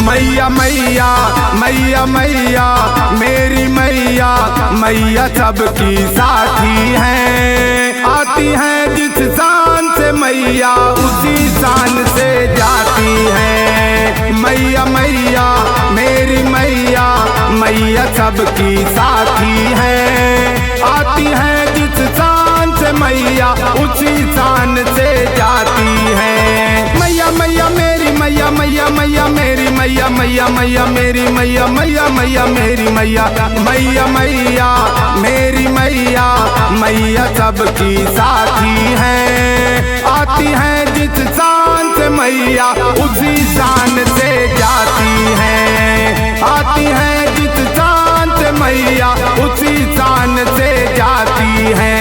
मैया मैया मैया मैया मेरी मैया, मैया सबकी साथी है। आती है जिस शान से मैया उसी शान से जाती है। मैया मैया मेरी मैया, मैया सबकी साथी है। आती है जिस शान से मैया उसी शान से जाती है। मैया मैया मेरी मैया, मैया मैया मेरी मैया, मैया मैया मेरी मैया, मैया मैया मेरी मैया, मैया मैया मेरी मैया, मैया सबकी साथी है। आती है जिस शान से मैया उसी शान से जाती है। आती है जिस शान से मैया उसी शान से जाती है।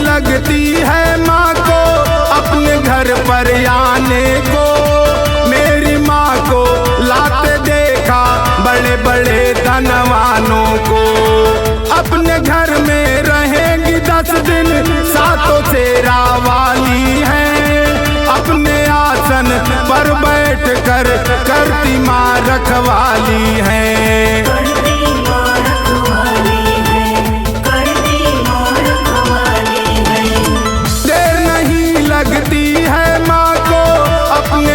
लगती है माँ को अपने घर पर आने को। मेरी माँ को लाते देखा बड़े बड़े धनवानों को। अपने घर में रहेंगी 10 दिन, सातों फेरा वाली है। अपने आसन पर बैठ कर करती माँ रखवाली है।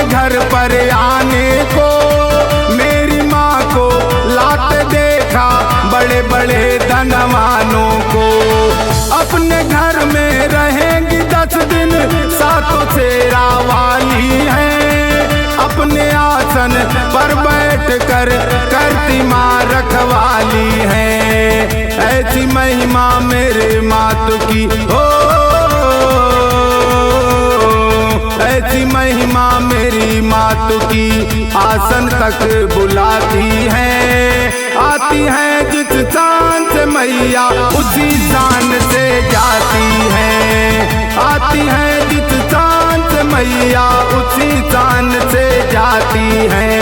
घर पर आने को मेरी माँ को लाते देखा बड़े बड़े धनवानों को। अपने घर में रहेंगी 10 दिन, सातों फेरा वाली है। अपने आसन पर बैठ कर करती माँ रखवाली है। ऐसी महिमा मेरे मातु की हो, ऐसी महिमा मेरी मातु की आसन तक बुलाती है। आती है जिस शान से मैया उसी शान से जाती है। आती है जिस शान से मैया उसी शान से जाती है।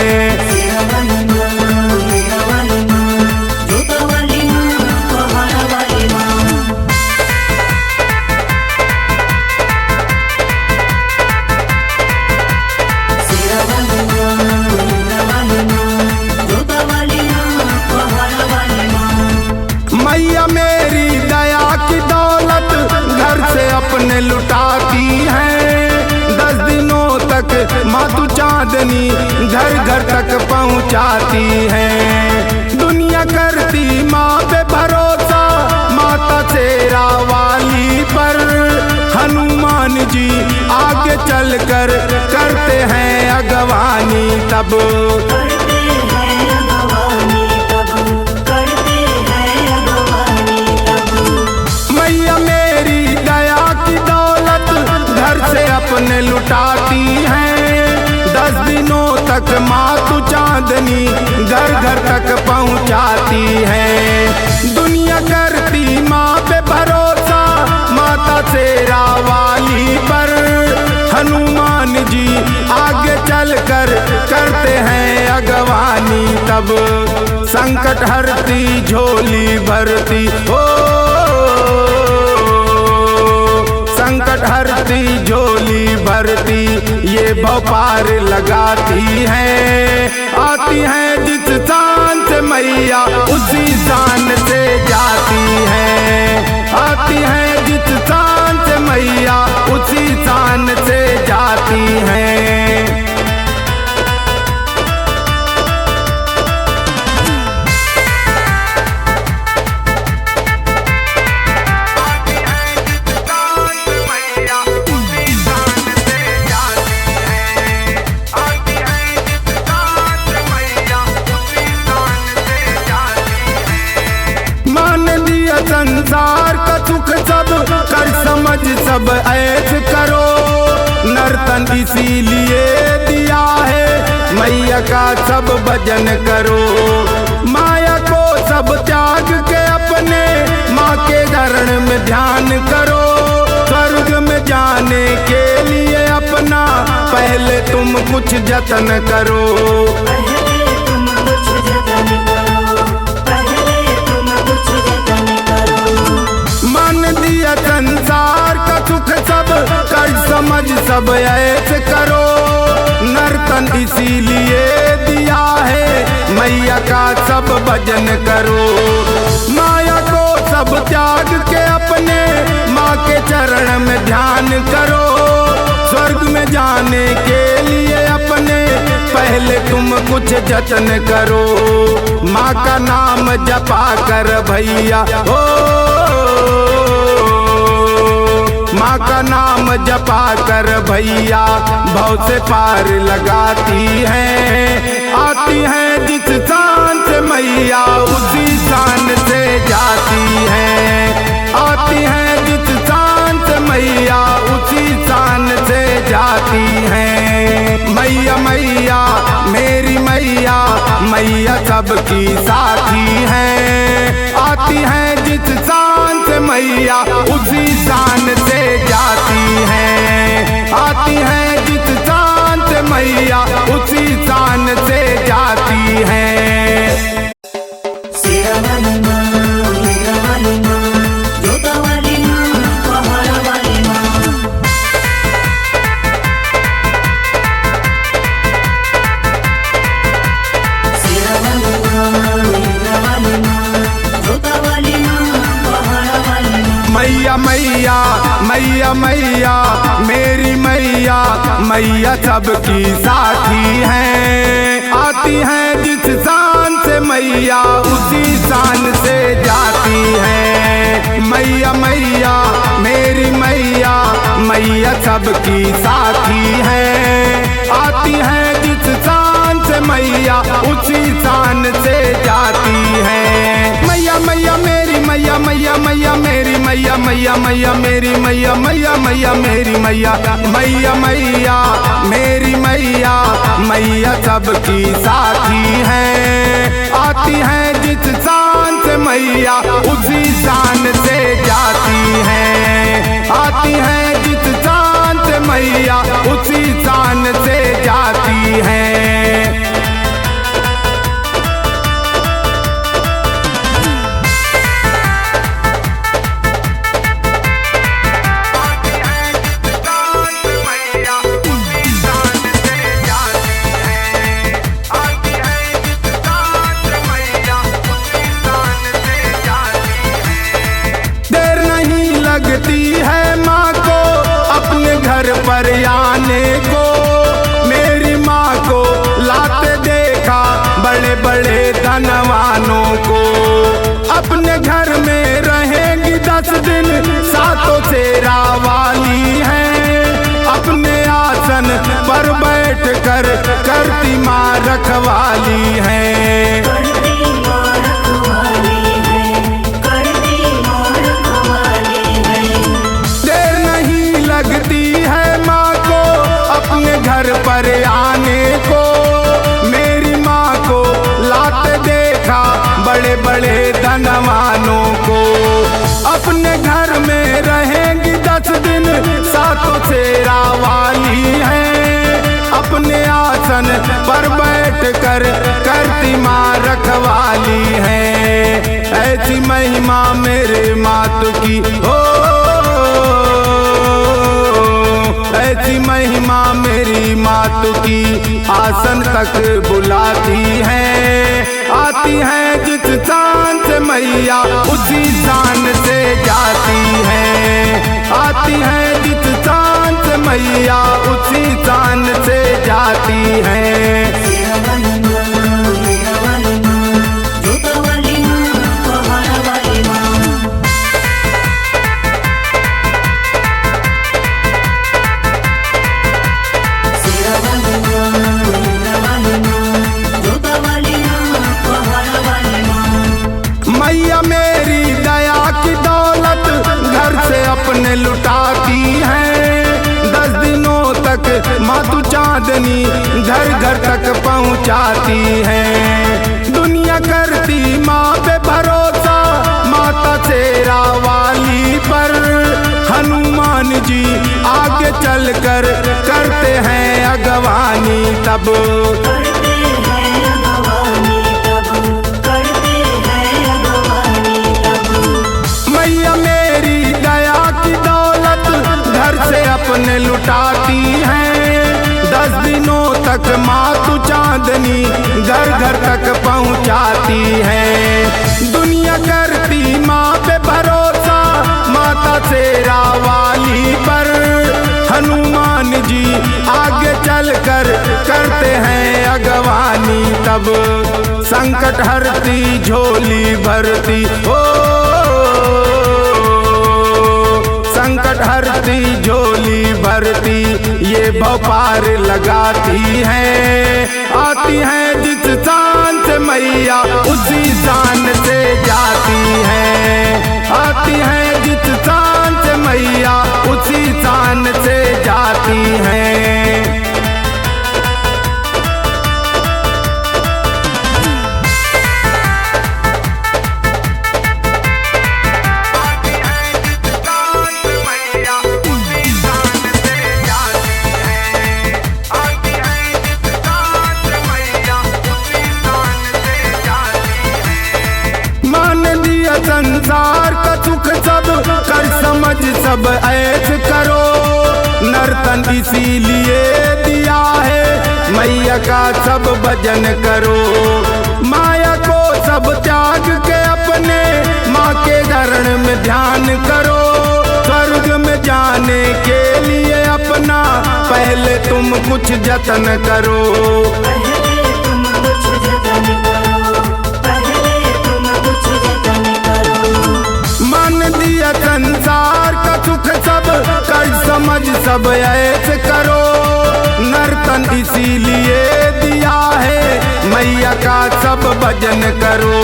मैया मेरी दया की दौलत घर से अपने लुटाती है। 10 दिनों तक मातु चांदनी घर घर तक पहुंचाती है। दुनिया करती माँ पे भरोसा, माता शेरा वाली पर। हनुमान जी आगे चलकर करते हैं अगवानी तब। मैया मेरी दया की दौलत घर से अपने लुटाती है। 10 दिनों तक मातु चांदनी घर घर तक पहुंचाती है। दुनिया करती माँ पे भरोसा, माता शेरा वाली पर। हनुमान जी आगे चलकर करते हैं अगवानी तब। संकट हरती झोली भरती हो, संकट हरती झोली भरती ये भौपार लगाती है। आती है जिस शान से मैया उसी शान से जाती है। आती है जिस शान से मैया उसी शान से जाती है। संसार का सुख सब कर समझ सब ऐश करो। नर्तन इसीलिए दिया है मैया का सब भजन करो। माया को सब त्याग के अपने माँ के चरण में ध्यान करो। स्वर्ग में जाने के लिए अपना पहले तुम कुछ जतन करो। मन दिया संसार का सुख सब कर समझ सब ऐश करो। नर्तन इसीलिए दिया है मैया का सब भजन करो। माया को सब त्याग के अपने माँ के चरण में ध्यान करो। स्वर्ग में जाने के लिए अपने पहले तुम कुछ जतन करो। माँ का नाम जपा कर भैया हो, माँ का नाम जपा कर भैया भव से पार लगाती हैं। आती हैं जिस शान से मैया उसी शान से जाती हैं। आती हैं जिस शान से मैया उसी शान से जाती हैं। मैया मैया मेरी मैया, मैया सबकी साथी हैं। आती हैं जिस शान से मैया उसी शान से जाती हैं। आती हैं जिस शान से मैया उसी शान से जाती हैं। मैया मैया मैया मैया मेरी मैया, मैया सबकी साथी हैं। आती हैं जिस शान से मैया उसी शान से जाती हैं। मैया मैया मेरी मैया, मैया सबकी साथी हैं। आती हैं जिस शान से मैया उसी शान से जाती हैं। मैया मैया मेरी मैया, मैया मैया मेरी मैया, मैया मैया मेरी मैया, मैया मैया मेरी मैया, मैया मैया मेरी मैया, मैया सबकी साथी हैं। आती हैं जिस शान से मैया उसी शान से जाती हैं। आती हैं जिस शान से मैया उसी शान से जाती हैं। लगती है माँ को अपने घर पर आने को। मेरी माँ को लाते देखा बड़े बड़े धनवानों को। अपने घर में रहेंगी 10 दिन सातों सेरा वाली हैं। अपने आसन पर बैठ कर करती माँ रखवाली हैं। लगती है माँ को अपने घर पर आने को। मेरी माँ को लाते देखा बड़े बड़े धनवानों को। अपने घर में रहेंगी 10 दिन सातों सेरा वाली हैं। अपने आसन पर बैठ कर करती माँ रखवाली हैं। ऐसी महिमा मेरे मातु की हो, ऐसी महिमा मेरी मातु की आसन तक बुलाती हैं। आती हैं जिस शान से मैया उसी शान से जाती हैं। आती हैं जिस शान से मैया उसी शान से जाती हैं। मैया मेरी दया की घर तक पहुँचाती है। दुनिया करती माँ पे भरोसा, माता शेरा वाली पर। हनुमान जी आगे चलकर करते हैं अगवानी तब। मैया मेरी दया की दौलत घर से अपने लुटाती हैं। 10 दिनों तक माँ तू चांदनी घर घर तक पहुँचाती है। दुनिया करती माँ पे भरोसा, माता शेरा वाली पर। हनुमान जी आगे चलकर करते हैं अगवानी तब। संकट हरती झोली भरती हो, संकट हरती झोली भरती, ये भौपार लगाती हैं। आती हैं जिस शान से मैया उसी शान से जाती हैं। आती हैं जिस शान से मैया उसी शान से जाती हैं। संसार का सुख सब कर समझ सब ऐश करो। नर्तन इसीलिए दिया है मैया का सब भजन करो। माया को सब त्याग के अपने माँ के चरण में ध्यान करो। स्वर्ग में जाने के लिए अपना पहले तुम कुछ जतन करो। संसार का सुख सब कर समझ सब ऐश करो। नर्तन इसीलिए दिया है मैया का सब भजन करो।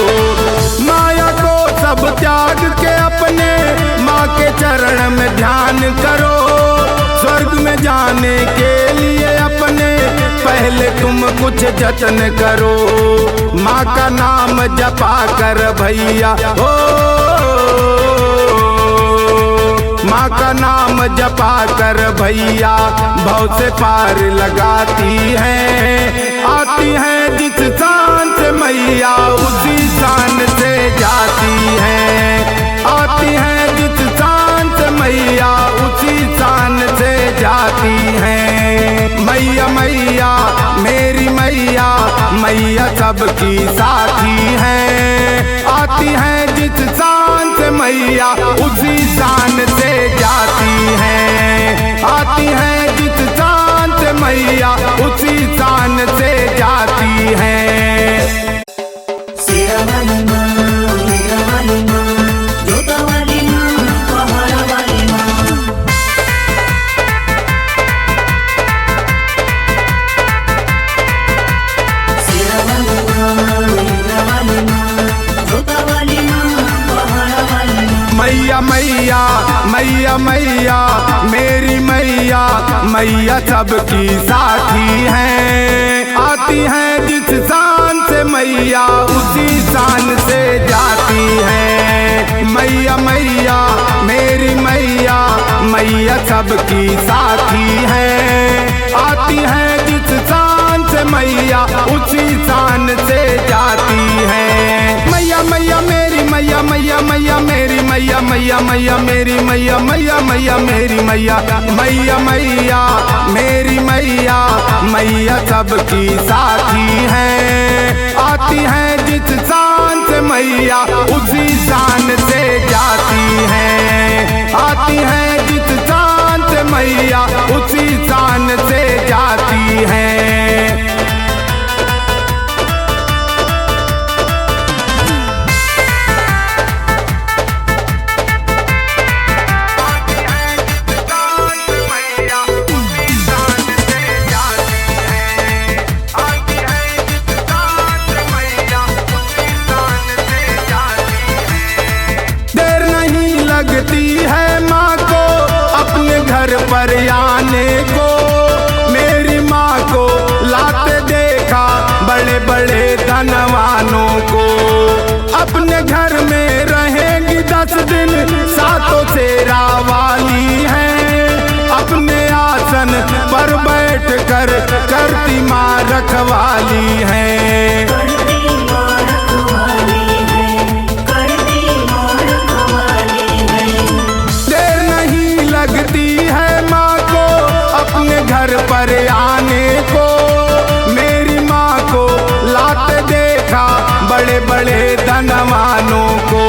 माया को सब त्याग के अपने माँ के चरण में ध्यान करो। स्वर्ग में जाने के लिए अपने पहले तुम कुछ जतन करो। माँ का नाम जपा कर भैया हो, माँ का नाम जपा कर भैया भव से पार लगाती हैं। आती हैं जिस शान से मैया उसी शान से जाती हैं। आती हैं जिस शान से मैया उसी शान से जाती हैं। मैया मैया मेरी मैया, मैया सबकी साथी हैं। आती हैं जिस शान से मैया उसी शान से जाती हैं। आती हैं जिस शान से मैया उसी शान से जाती हैं। मैया मैया मैया मैया मेरी मैया, मैया सबकी साथी हैं। आती हैं जिस शान से मैया उसी शान से जाती हैं। मैया मैया मेरी मैया, मैया सबकी साथी हैं। आती हैं जिस शान से मैया उसी शान से जाती हैं। मैया मैया मेरी मैया, मैया मैया मेरी मैया, मैया मैया मेरी मैया, मैया मैया मेरी मैया, मैया मैया मेरी मैया, मैया सबकी साथी हैं। आती हैं जिस शान से मैया उसी शान से जाती हैं। आती हैं जिस शान से मैया उसी शान से जाती हैं। रखवाली हैं। करती माँ रखवाली है, करती माँ रखवाली है। देर नहीं लगती है माँ को अपने घर पर आने को, मेरी माँ को लाते देखा बड़े बड़े धनवानों को।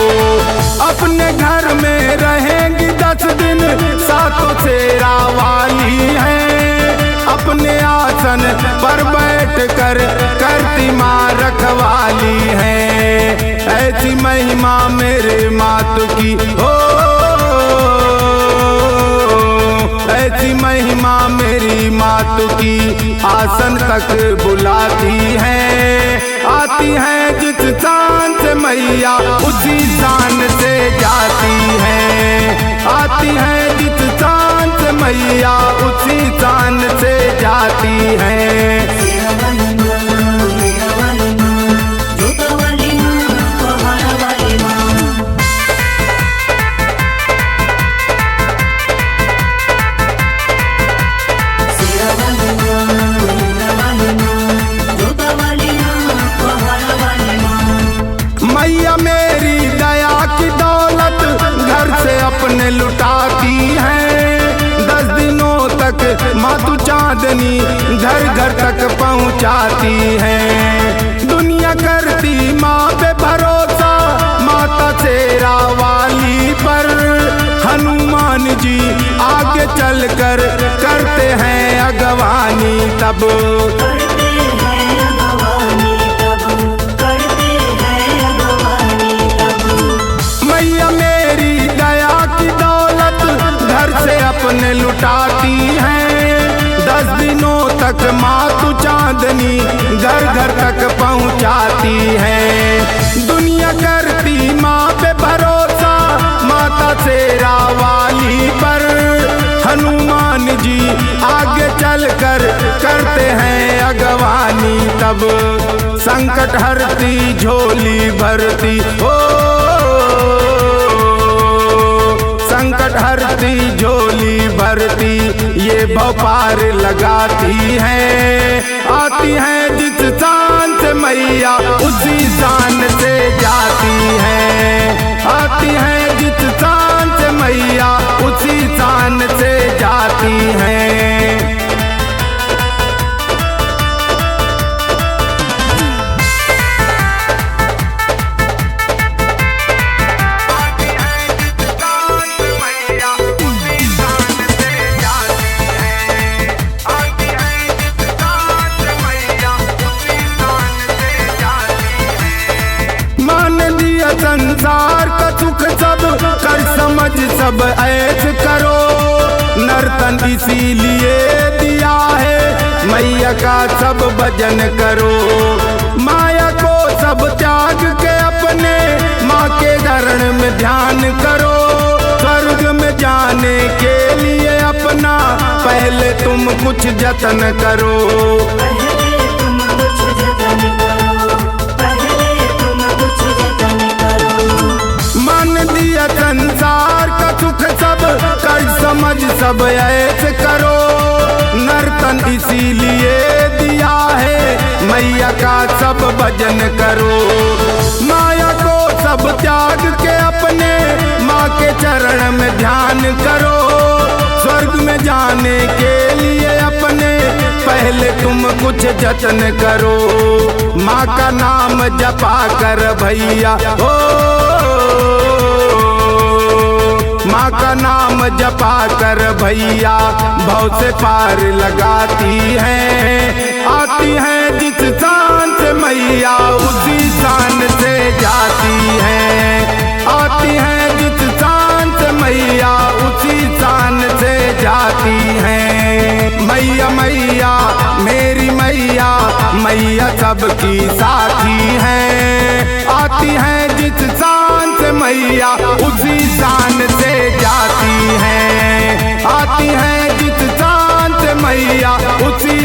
अपने घर में रहेंगी 10 दिन, सातों शेरा वाली हैं। अपने आसन पर बैठ कर करती माँ रखवाली हैं। ऐसी महिमा मेरे मातु की हो, ऐसी महिमा मेरी मातु की आसन तक बुलाती है। आती है जिस शान से मैया उसी शान से जाती है। आती है जिस शान से मैया उसी शान से जाती है। शेरा वाली माँ, मेरा वाली माँ, जोता वाली माँ, पहाड़ वाली माँ। शेरा वाली माँ, मेरा वाली माँ, जोता वाली माँ, पहाड़ वाली माँ। मैया मेरी दया की दौलत घर से अपने लुटाती है। 10 दिनों तक मातु चांदनी घर घर तक पहुंचाती है। दुनिया करती माँ पे भरोसा, माता शेरा वाली पर। हनुमान जी आगे चलकर करते हैं अगवानी तब। करते हैं अगवानी तब, करते हैं अगवानी तब। मैया मेरी दया की दौलत घर से अपने लुटाती हैं। 10 दिनों तक मातु चांदनी घर घर तक पहुंचाती है। दुनिया करती माँ पे भरोसा, माता शेरा वाली पर। हनुमान जी आगे चलकर करते हैं अगवानी तब। संकट हरती झोली भरती हो, संकट हरती झोली भरती ये भौपार लगाती है। आती है जिस शान से मैया उसी शान से जाती है। आती है जिस शान से मैया उसी शान से जाती है। संसार का सुख सब कर समझ सब ऐश करो। नर्तन इसीलिए दिया है मैया का सब भजन करो। माया को सब त्याग के अपने माँ के चरण में ध्यान करो। स्वर्ग में जाने के लिए अपना पहले तुम कुछ जतन करो। पहले तुम कुछ जतन करो, पहले तुम कुछ जतन करो। मन दिया संसार का सुख सब कर समझ सब ऐसे करो। नर्तन इसीलिए दिया है मैया का सब भजन करो। माया को सब त्याग के अपने माँ के चरण में ध्यान करो। स्वर्ग में जाने के लिए अपने पहले तुम कुछ जतन करो। माँ का नाम जपा कर भैया हो, माँ का नाम जपा कर भैया भव से पार लगाती है। आती है जिस शान से मैया उसी शान से जाती है। आती है जिस शान से मैया उसी शान से जाती है। मैया मैया मेरी मैया, मैया सबकी साथी है। आती है जिस शान से मैया उसी शान से जाती है। आती है जिस शान से मैया उसी